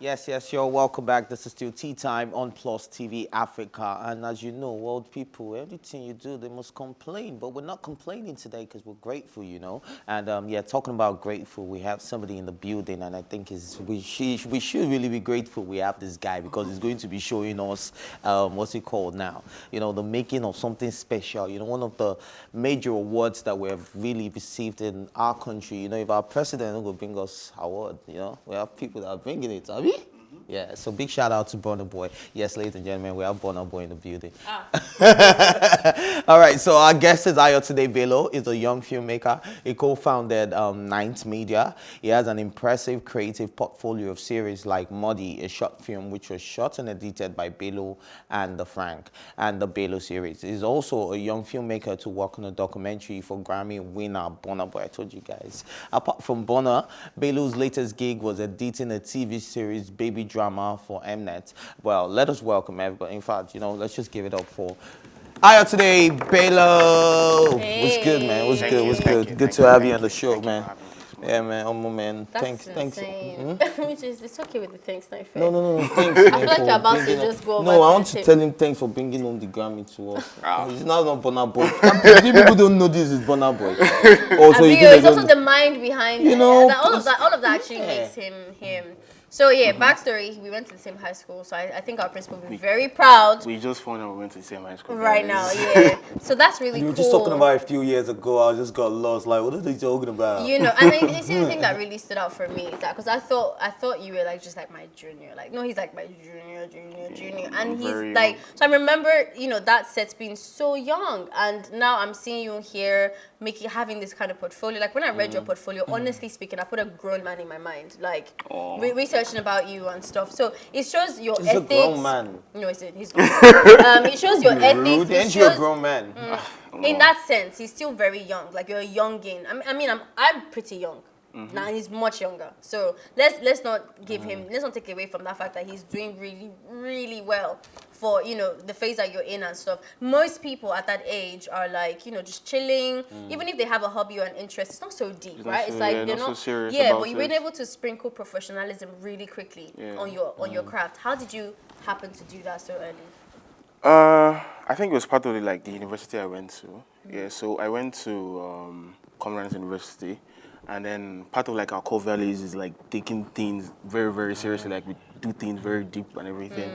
Yes, you're welcome back. This is still Tea Time on Plus TV Africa. And as you know, world people, everything you do, they must complain. But we're not complaining today because we're grateful, you know. And yeah, talking about grateful, we have somebody in the building, and I think we should really be grateful we have this guy because he's going to be showing us, what's it called now? You know, the making of something special. You know, one of the major awards that we have really received in our country. You know, if our president will bring us award, you know, we have people that are bringing it, have we? Yeah, so big shout out to Burna Boy. Yes, ladies and gentlemen, we have Burna Boy in the building. All right, so our guest is Ayotunde Bello. He's a young filmmaker. He co-founded Ninth Media. He has an impressive creative portfolio of series like Mordi, a short film which was shot and edited by Bello and the Frank, and the Bello series. He's also a young filmmaker to work on a documentary for Grammy winner Burna Boy. I told you guys. Apart from Burna, Bello's latest gig was editing a TV series, Baby Drama, for mnet. Well, let us welcome everybody. In fact, you know, let's just give it up for Ayotunde Bello. Hey. What's good, man? What's Thank good? you, What's thank good? you, Good thank to you, have thank you on the you, show, thank you man. for having me. Yeah, man. Man. That's Thanks. insane. Which is, it's okay with the thanks, not fair. No. Thanks, I man. feel like for you're about to bringing just up- go over No, to I the want to tip. tell him thanks for bringing home the Grammy to us. Ah. It's not Burna Boy. People don't know this is Burna Boy. Also, you It's don't also the mind behind You it. know, All of that actually yeah. makes him. So yeah, backstory, we went to the same high school, so I think our principal will be very proud We just found out we went to the same high school. right guys. now, yeah. So that's really You cool. were just talking about it a few years ago. I just got lost. Like, what are they talking about? You know, and it's the thing that really stood out for me is that because I thought you were like just like my junior, like no, he's like my junior, and he's Very like. young. So I remember, you know, that set's being so young, and now I'm seeing you here having this kind of portfolio. Like when I read your portfolio, honestly speaking, I put a grown man in my mind, like researching about you and stuff. So it shows your He's ethics. a grown man. No, he's grown. It shows your ethics. Rude. It Ain't you a shows, grown man? in that sense, he's still very young. Like you're a youngin. I'm pretty young. Now he's much younger. So let's not give him. Let's not take away from that fact that he's doing really, really well for, you know, the phase that you're in and stuff. Most people at that age are like, you know, just chilling. Even if they have a hobby or an interest, it's not so deep, It's right? not It's so- like yeah, they're not so not serious Yeah, about but you've been it. able to sprinkle professionalism really quickly Yeah. on your craft. How did you happen to do that so early? I think it was part of the university I went to. Yeah, so I went to Commonwealth University, and then part of like our core values is like taking things very, very seriously. Like we do things very deep and everything.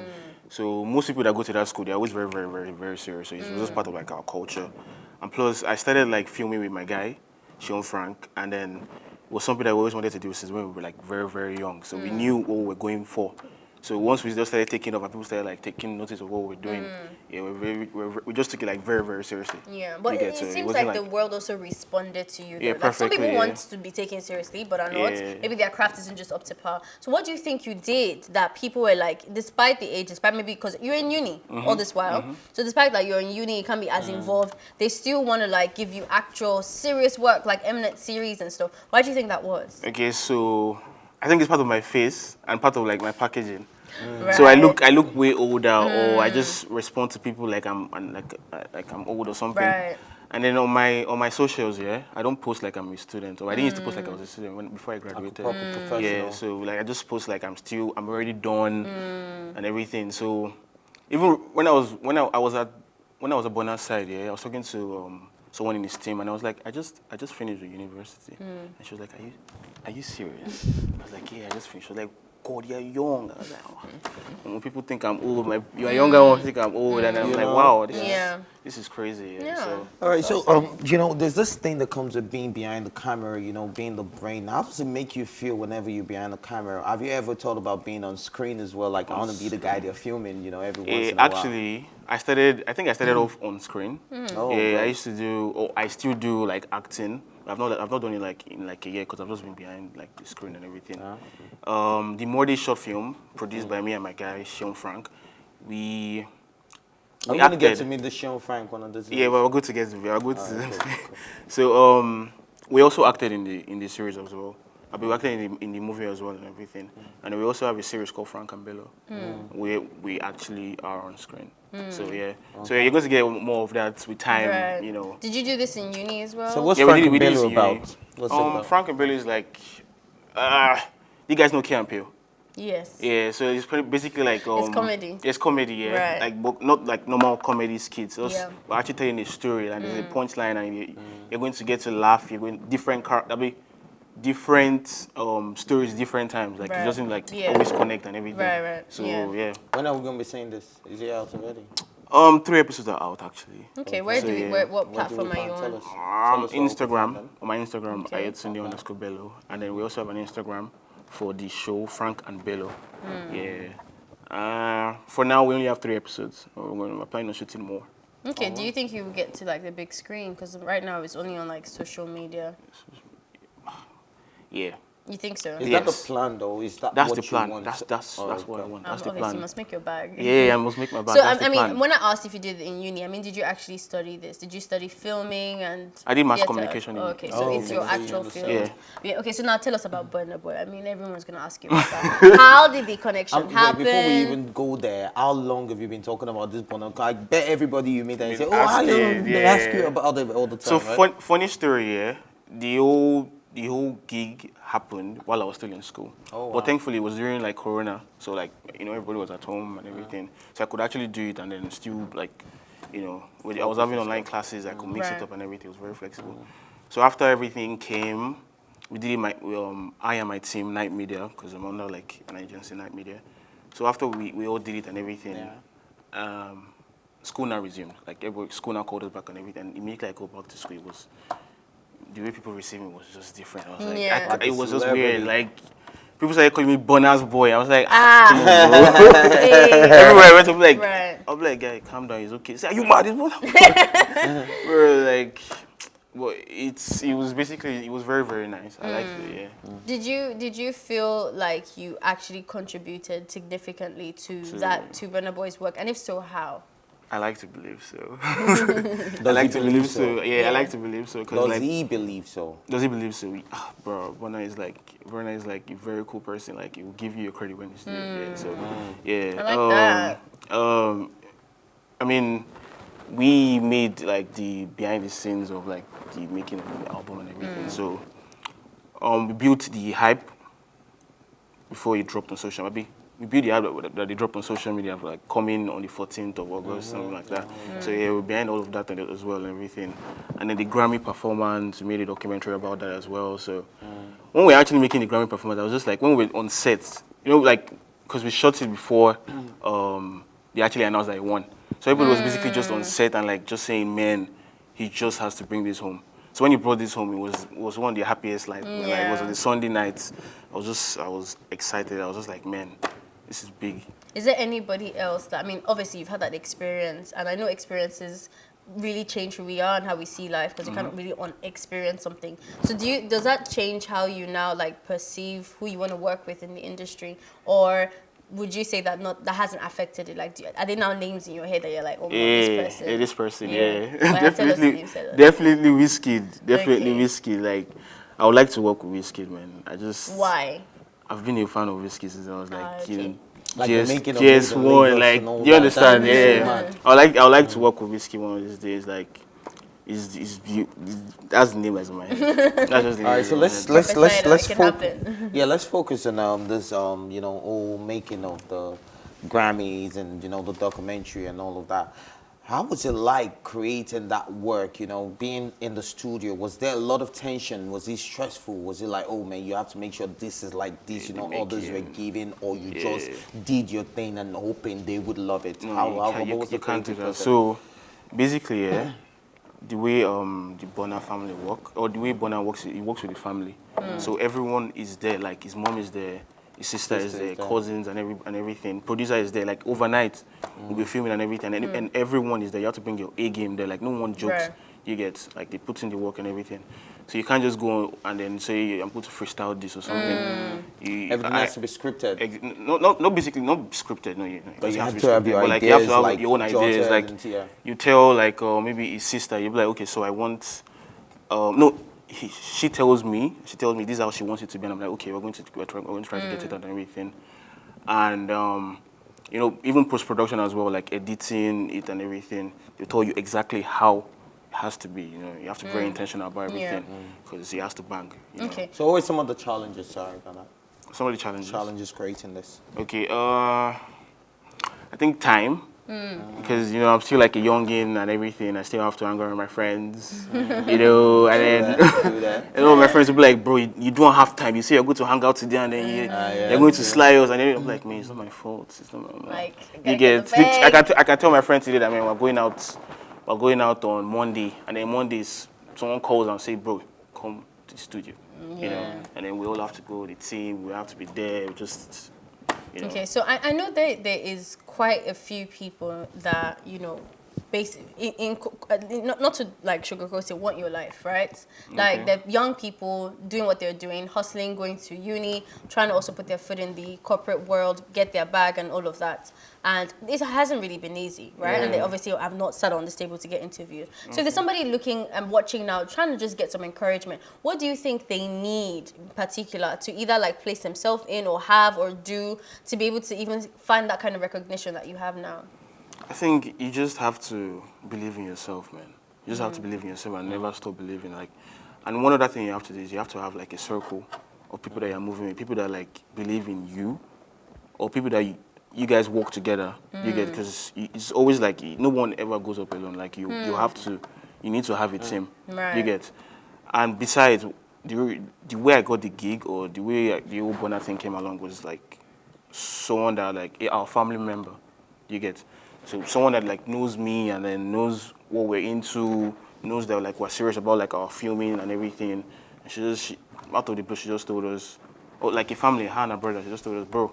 So most people that go to that school, they're always very, very, very, very serious. So it was just part of like our culture. And plus, I started like filming with my guy, Sean Frank, and then it was something that we always wanted to do since when we were like very, very young. So we knew what we were going for. So once we just started taking off and people started like taking notice of what we were doing, yeah, we just took it like very, very seriously. Yeah, but You it get, so it seems wasn't like the world also responded to you. Yeah, though. Like some people perfectly, yeah. want to be taken seriously, but are not. Yeah. Maybe their craft isn't just up to par. So what do you think you did that people were like, despite the age, despite maybe because you're in uni all this while, so despite that you're in uni, you can't be as involved, they still want to like give you actual serious work like mnet series and stuff. Why do you think that was? Okay, so I think it's part of my face and part of like my packaging. Right. So I look way older, or I just respond to people like I'm old or something. Right. And then on my socials, yeah, I don't post like I'm a student, or I didn't used to post like I was a student before I graduated. Proper professional. Yeah, so like I just post like I'm already done and everything. So even when I was at Burna's side, yeah, I was talking to someone in his team, and I was like, I just finished the university, and she was like, are you serious? I was like, yeah, I just finished. She was like, God, you're young. I was like, oh. And when people think I'm old, you're younger ones think I'm old, and I'm You like, know? wow, Yeah. this is crazy. Yeah. So All right, so you know, there's this thing that comes with being behind the camera, you know, being the brain. How does it make you feel whenever you're behind the camera? Have you ever thought about being on screen as well? Like, I want to be the guy they're filming, you know, every once in a while. actually, I think I started off on screen. Oh, Yeah, I right. used to do, or I still do like acting. I've not done it like in like a year because I've just been behind like the screen and everything. The Mordi short film produced by me and my guy Sean Frank. We I'm gonna get acted. to meet the Sean Frank one of these days. Yeah, well, we're good to get to. We're good to. Alright, cool. So we also acted in the series as well. I've been acting in the movie as well and everything. And we also have a series called Frank and Bello, where we actually are on screen. So yeah, so you're going to get more of that with time, Right. you know. Did you do this in uni as well? So what's Yeah, Frank we and did this Bello in uni. about? What's it about? Frank and Bello is like, you guys know Key and Peele. Yes. Yeah, so it's basically like It's comedy. It's comedy, yeah. Right. Like but not like normal comedy skits. Yeah. We're actually telling a story and there's a punchline and you're going to get to laugh. You're going different stories different times. Like it Right. doesn't like Yeah. always connect and everything. Right. So Yeah. yeah. When are we gonna be saying this? Is it out already? 3 episodes are out actually. Okay, So, yeah. what Where do we platform are you find? Tell on? us. Tell us where we can Instagram, find them. on my Instagram, Okay. Ayotunde Bello, and then we also have an Instagram for the show Frank and Bello. Yeah. For now, we only have 3 episodes. We're planning on shooting more. Okay, do you think you will get to like the big screen? Because right now it's only on like social media. Yeah. You think so? Is that the Yes. plan though? Is that That's what the plan. you want? That's what I want. That's the Obviously, plan. you must make your bag. Yeah, I must make my bag. So That's the I mean, plan. when I asked if you did it in uni, I mean, did you actually study this? Did you study filming and? I did mass theatre? communication in- Oh, okay, so Oh, it's your okay, so you actual understand. field. Yeah. Yeah. Okay, so now tell us about Burna Boy. I mean, everyone's gonna ask you about that. How did the connection Wait, happen? before we even go there, how long have you been talking about this porno? I bet everybody you meet and you say, Been "Oh, how long?" asking, They yeah. ask you about it all the So time, right? funny story, yeah. The whole gig happened while I was still in school. Oh, wow. But thankfully it was during like Corona, so like everybody was at home and everything. So I could actually do it and then still like, I was having online classes. I could mix Right. it up and everything. It was very flexible. So after everything came, we did it. I and my team, Night Media, because I'm under like an agency, Night Media. So after we all did it and everything. School now resumed. Like school now called us back and everything. And immediately I go back to school. It was the way people received me was just different. I was like, Yeah. Like a it was just celebrity. weird. Like people started calling me Burna's boy. I was like, Ah. Hey. everywhere I went, I'm like, Right. I'm like, guy, calm down. It's okay. Say, are you mad? We're like, well, it was very very nice. I liked it. Yeah. Did you feel like you actually contributed significantly to Burna Boy's work? And if so, how? I like to believe so. Does I like he to believe so. Yeah, I like to believe so. Cause Does like, he believe so? does he believe so? Bro, Burna is like a very cool person. Like he will give you your credit when it's due. Yeah, so yeah. I like that. I mean, we made like the behind the scenes of like the making of the album and everything. So we built the hype before it dropped on social media. We built the hype that they dropped on social media for like coming on the 14th of August, something like that. So yeah, we're behind all of that as well and everything. And then the Grammy performance, we made a documentary about that as well. So when we were actually making the Grammy performance, I was just like, when we were on set, like, because we shot it before they actually announced that he won. So everybody was basically just on set and like just saying, man, he just has to bring this home. So when he brought this home, it was one of the happiest. Like, like it was on the Sunday night. I was excited. I was just like, man, this is big. Is there anybody else that, I mean, obviously you've had that experience, and I know experiences really change who we are and how we see life, because you can't really experience something. So does that change how you now like perceive who you want to work with in the industry, or would you say that that hasn't affected it? Like, are there now names in your head that you're like, oh, this person? Yeah, this person, Yeah. yeah. Well, tell us the names, tell us. Definitely Wizkid. Definitely Okay. Wizkid. Like, I would like to work with Wizkid, man. Why? I've been a fan of Wizkid since I was like, Okay. Like the making of GS1, Lagos like, and all you that. understand? That would be so Yeah. mad. I would like to work with Wizkid one of these days. Like, that's the name that's in my head. That's just the name. All right, so that's in my head. let's It can focus. happen. Yeah, let's focus on this whole making of the Grammys and the documentary and all of that. How was it like creating that work? Being in the studio, was there a lot of tension? Was it stressful? Was it like, oh man, you have to make sure this is like this, others were giving, or you just did your thing and hoping they would love it? What was the You can't do creative that. process? So basically, yeah, the way the Burna family work, or the way Burna works, he works with the family. So everyone is there. Like his mom is there, his sister is there, cousins and everything. Producer is there. Like overnight, we'll be filming and everything, and everyone is there. You have to bring your A game there. Like no one jokes. Right. You get like they put in the work and everything. So you can't just go and then say I'm going to freestyle this or something. Everything has to be scripted. Not basically not scripted. No, But you doesn't have be to have scripted, your but, like, you have to ideas, have like, your own ideas. jotted Like and, yeah. you tell like maybe his sister, you'll be like, okay, so I want no. She tells me this is how she wants it to be, and I'm like, okay, we're going to try to get it and everything, and even post production as well, like editing it and everything. They tell you exactly how it has to be. You have to be very intentional about everything because it has to bang. Okay. So what were some of the challenges, sorry, about that? some of the challenges. Challenges creating this. Okay, I think time. Because, you know, I'm still like a youngin and everything. I still have to hang out with my friends, you know, and then, Do that. you know, my friends will be like, bro, you don't have time. You say you're going to hang out today and then you're going to slide us. And then I'm like, man, it's not my fault. It's not my Like, you get, I can tell my friend today that, man, we're going out on Monday. And then Mondays, someone calls and say, bro, come to the studio, you know. And then we all have to go, the team, we have to be there, just... You know. Okay, so I know there is quite a few people that, you know, basically, not to like sugarcoat it, want your life, right? Like the young people doing what they're doing, hustling, going to uni, trying to also put their foot in the corporate world, get their bag and all of that. And it hasn't really been easy, right? And they obviously have not sat on this table to get interviewed. So if there's somebody looking and watching now, trying to just get some encouragement, what do you think they need in particular to either like place themselves in or have or do to be able to even find that kind of recognition that you have now? I think you just have to believe in yourself, man. You just have to believe in yourself and never stop believing. Like, and one other thing you have to do is you have to have like a circle of people that you're moving with, people that like believe in you, or people that you guys work together. You get, because it's always like no one ever goes up alone. Like you need to have a team. Right. You get, and besides, the way I got the gig or the way the whole Burna thing came along was like someone that like our family member. You get. So someone that like knows me and then knows what we're into, knows that like we're serious about like our filming and everything. And she out of the blue, she just told us, or like a family, her and her brother, she just told us, bro,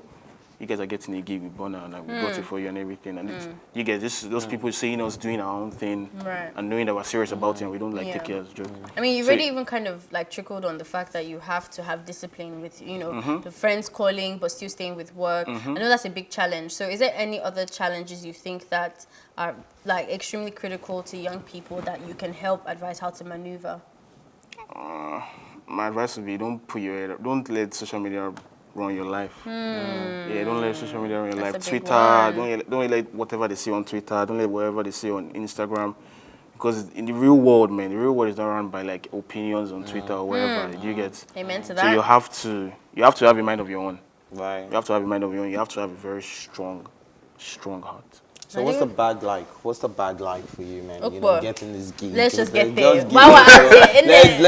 you guys are getting a gig with Burna and like, we got it for you and everything. And you guys, those people seeing us doing our own thing and knowing that we're serious about it and we don't like take it as a joke. I mean, you already even kind of like trickled on the fact that you have to have discipline with, you know, the friends calling but still staying with work. I know that's a big challenge. So is there any other challenges you think that are like extremely critical to young people that you can help advise how to maneuver? My advice would be don't let social media run your life. Yeah, don't let social media run your life. Twitter, don't let whatever they see on Twitter, don't let whatever they see on Instagram. Because in the real world, man, the real world is not run by like opinions on Twitter or wherever. You get. Amen to that. So you have to have a mind of your own. Right. You have to have a mind of your own. You have to have a very strong heart. So what's the bag like? What's the bag like for you, man? You know, getting this gig. Let's just get Let's there. While we're at it,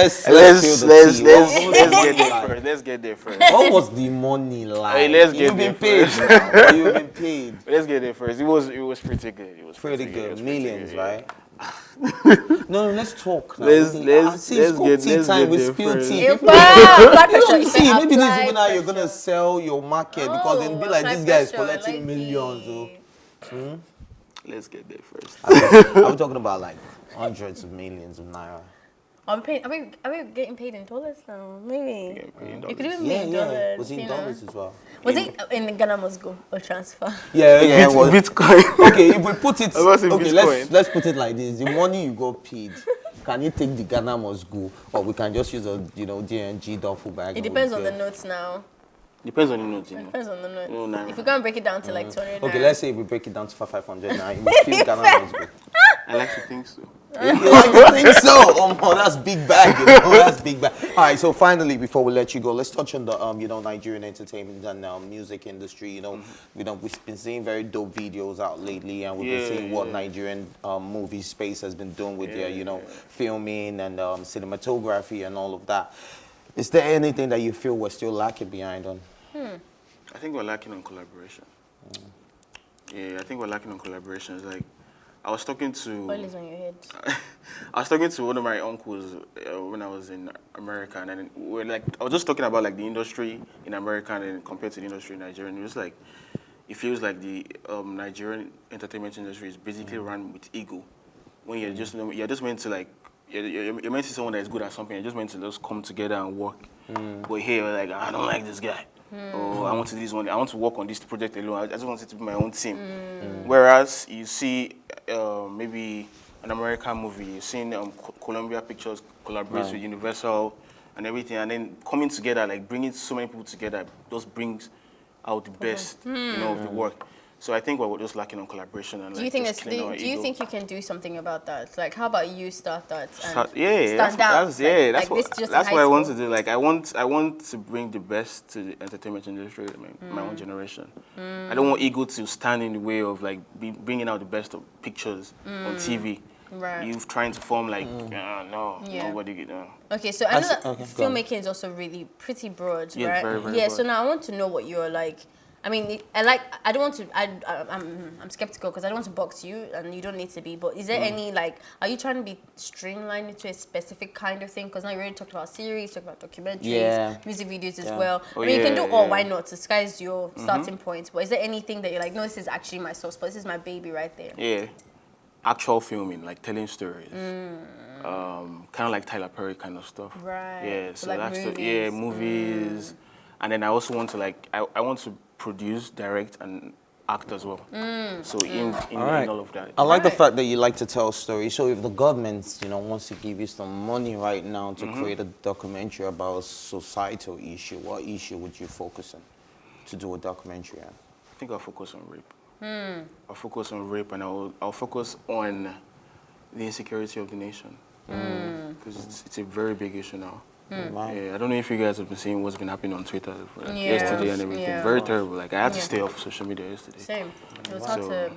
let's get there first. What was the money like? Hey, let's get You've there been paid now. You've been paid. Let's get there first. It was pretty good. It was Pretty good. It was Millions, pretty right? No, let's talk now. Let's See, let's tea get time with there spill first. tea. You People don't see, maybe this is even how you're gonna sell your market because it'll be like this guy is collecting millions. Oh. Let's get there first. I'm talking about like hundreds of millions of naira. Are we getting paid in dollars now? Maybe. You could even Yeah, make yeah. dollars. Was it in dollars as well? Was it in Ghana must go or transfer? Yeah. Bitcoin. Okay, if we put it, okay, Bitcoin. let's put it like this: the money you got paid, can you take the Ghana must go, or we can just use a DNG duffel bag? It depends on the notes now. Depends on the note, you know. Depends on the notes. No, nah. If we can't break it down to like 200 Okay, naira. let's say we break it down to 500 now. We feel Ghana must go. I like to think so. You like to think so? Oh, that's big bag. That's big bag. All right. So finally, before we let you go, let's touch on the Nigerian entertainment and music industry. We've been seeing very dope videos out lately, and we've been seeing what Nigerian movie space has been doing with their filming and cinematography and all of that. Is there anything that you feel we're still lacking behind on? I think we're lacking on collaboration. Yeah, I think we're lacking on collaboration. It's like I was talking to. Oil is on your head. I was talking to one of my uncles when I was in America, and then I was just talking about like the industry in America and then compared to the industry in Nigeria. And it was like, it feels like the Nigerian entertainment industry is basically run with ego. When you're just meant to like you're meant to see someone that is good at something. You're just meant to just come together and work. But here, like I don't like this guy. Oh, I want to do this one. I want to work on this project alone. I just want it to be my own team. Whereas you see maybe an American movie, you've seen Columbia Pictures collaborates with Universal and everything, and then coming together, like bringing so many people together, just brings out the best, of the work. So I think we're just lacking on collaboration and Do you like think just it's, cleaning our do you ego. think you can do something about that? Like, how about you start that and Yeah, stand out? that's yeah, that's like what this just in that's high what I want to school? do. Like I want to bring the best to the entertainment industry, my own generation. I don't want ego to stand in the way of like bringing out the best of pictures on TV. Right. You trying to form like no, Yeah. nobody. Okay, so I know that okay, go on. filmmaking is also really pretty broad, Yeah, right? very, very yeah. broad. So now I want to know what you're like. I mean, I don't want to. I'm skeptical because I don't want to box you, and you don't need to be. But is there any like? Are you trying to be streamlined into a specific kind of thing? Because now you already talked about series, talked about documentaries, Yeah. music videos as Yeah. well. Oh, I mean, you can yeah, do all. yeah. Why not? The sky's your starting point. But is there anything that you're like, no, this is actually my source, but this is my baby right there? Yeah, actual filming, like telling stories. Kind of like Tyler Perry kind of stuff. Right. Yeah, So so like that's movies. movies. And then I also want to like I want to produce, direct, and act as well. So in all of that. I like the Right. fact that you like to tell stories. So if the government, wants to give you some money right now to create a documentary about a societal issue, what issue would you focus on to do a documentary on? I think I'll focus on rape. I'll focus on rape, and I'll focus on the insecurity of the nation because it's a very big issue now. Wow. Yeah, I don't know if you guys have been seeing what's been happening on Twitter like, Yeah. yesterday and everything. Yeah. Very terrible. Like I had to Yeah. stay off social media yesterday. Same. It was hard So- to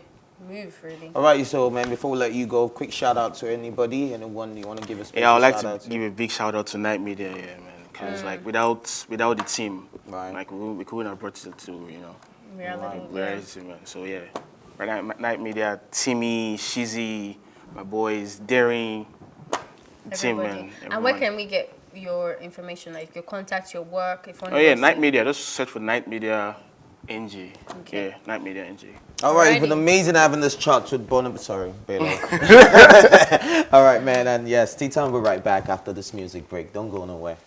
move, really. All right, so man, before we let you go, quick shout out to anybody, anyone you want to give a special Yeah, I would like shout to out to? give a big shout out to Night Media, yeah, man. Because like without the team, Right. like we couldn't have brought it to Reality. reality, man. So yeah, right now Night Media, Timmy, Shizzy, my boys, Daring, the team, Everybody. man. And where everyone. can we get your information, like your contacts, your work? If Oh yeah, Night Media. Just search for Night Media NG. Okay. Yeah, Night Media NG. All right, it's been Alrighty. amazing having this chat with Burna. Sorry, Bello. All right, man, and yes, Tea Time, we're right back after this music break. Don't go nowhere.